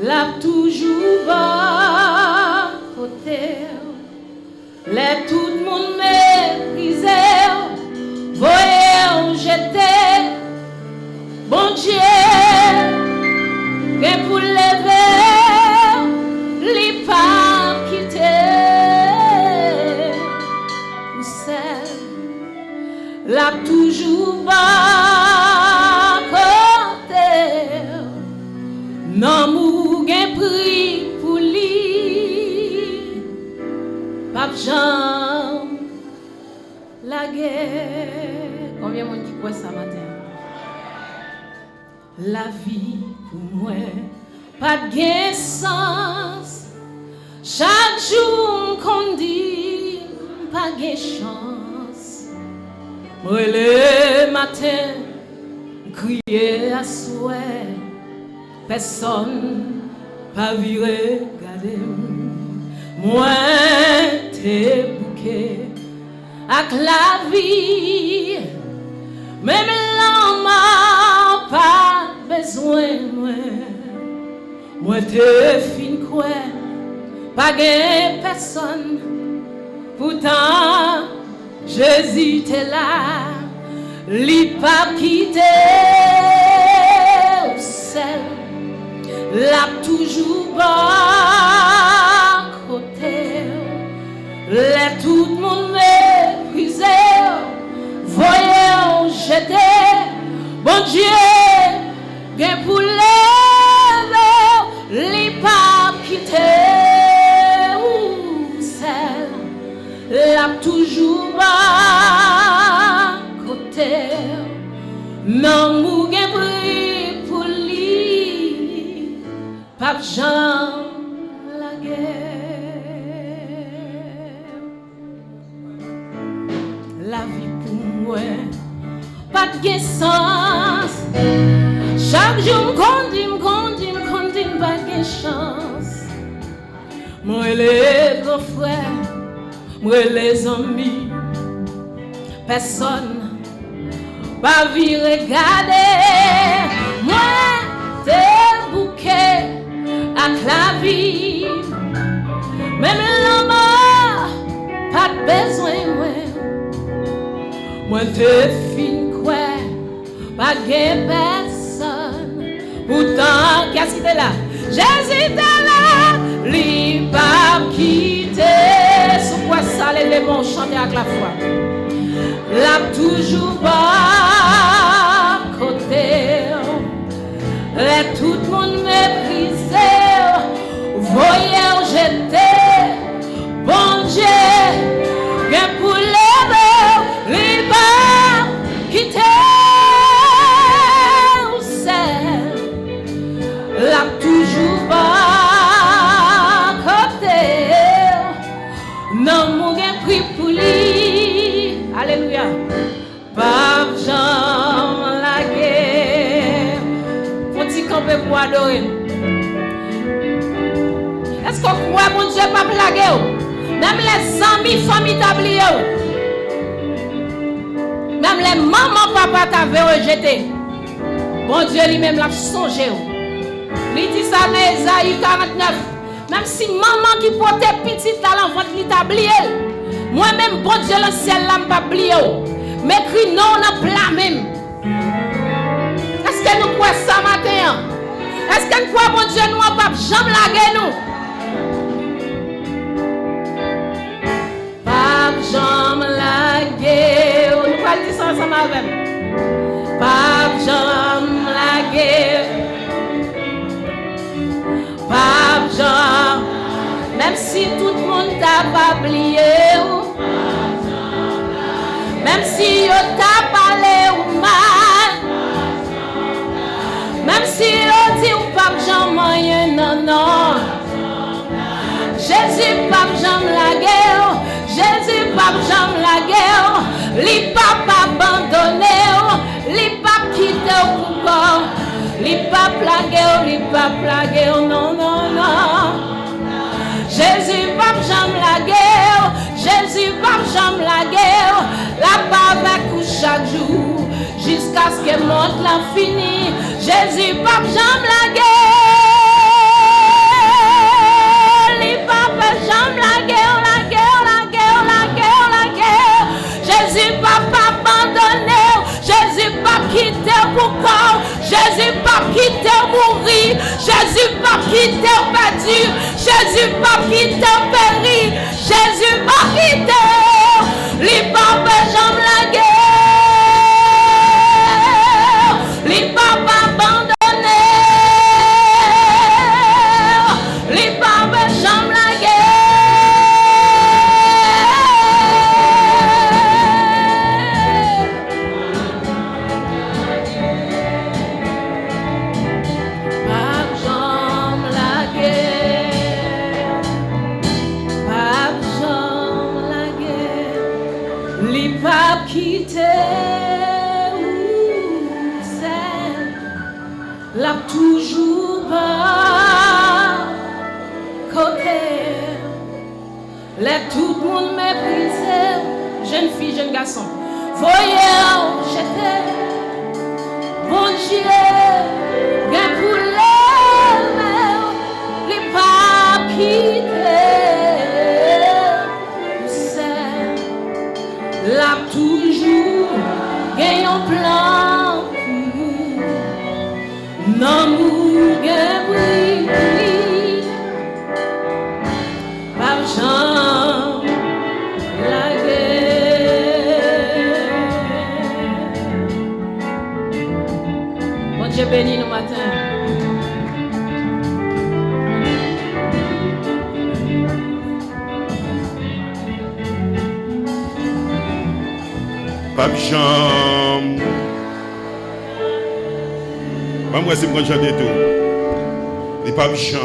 l'a toujours bas côté. Les tout le monde méprisé, voyez j'étais, bon Dieu, et pour lever, les pas quitter, ou celle, l'a toujours bas côté, non mou gen prix pour lui. Pape Jean, la guerre. Combien de monde qui croit ça matin? La vie pour moi, pas de sens. Chaque jour qu'on dit, pas de chance. Moi le matin, crier à souhait. Personne pas viré regarder. Moi t'es bouquet avec la vie, même l'homme pas besoin moi t'es fin quoi, pas gain personne, pourtant Jésus t'es là, li pas quitter au sel, l'a toujours bas côté. Les tout le monde méprisé, voyez j'étais, bon Dieu, bien pour lever, les pas quitter, ou celle, l'a toujours bas côté, non mou gen prix pour lui, Pape Jean la guerre. La vie pour moi, pas de sens. Chaque jour, m'condime, pas de chance. Moi, les grands frères, moi, les amis, personne pas vu regarder. Moi, t'es bouquet avec la vie. Même l'homme, pas de besoin, moi te fin quoi, pas de personne. Pourtant, qu'est-ce qui est là? Jésus est là, lui pas quitter. Sur quoi ça, les démons chantent avec la foi. L'a toujours pas côté. Et tout le monde méprisé. Voyez, j'étais, bon Dieu, bien pour lever. Les pas quitter au sel, l'a toujours pas côté. Non, mon gain pris pour lui. Alléluia. Pape Jean la guerre. Faut-il camper pour adorer? Est-ce qu'on croit mon Dieu pas plaguer? Même les amis, famille t'oublier. Même les mamans, papa t'avaient rejeté. Bon Dieu lui-même l'a songé. Il dit ça dans Ésaïe 49. Même si maman qui portait petit dans l'enfant, il t'a oublié. Moi-même, bon Dieu, le ciel l'a pas oublié. Mais crie non, on a plat même. Est-ce que nous croyons ça matin? Est-ce que nous croyons, bon Dieu, nous n'avons pas jamais lagué nous? Pape Jean la guerre, nous allons dire ça ensemble avec nous. Pape Jean la guerre, Pape Jean, même si tout le monde t'a pas oublié, même si on t'a parlé ou mal, même si on dit ou Pape Jean moyen, non, non. Jésus, Pape Jean la guerre. Jésus, Pape Jean la guerre, li pas abandonné, li pas quitté au pouvoir, li pas plagué, non, non, non. Jésus, Pape Jean la guerre, Jésus, Pape Jean la guerre, la pas avec vous chaque jour, jusqu'à ce que monte l'infini. Jésus, Pape Jean la guerre. Jésus pas quitté mourir. Jésus pas quitté perdu. Jésus pas quitté péri. Jésus pas quitté. Li pas jamais la guerre. Li pas abandonné. Li pas jamais la l'a toujours pas côté. Let tout le monde mépriser. Jeune fille, jeune garçon. Voyez, j'étais. Bon Dieu, gain pour les pas quittés. C'est l'a toujours gain un plan. L'amour guérit par Jean la guerre. Bon Dieu béni nous matin. Pape Jean. Moi, c'est moi qui chante tout. Les papes chantent.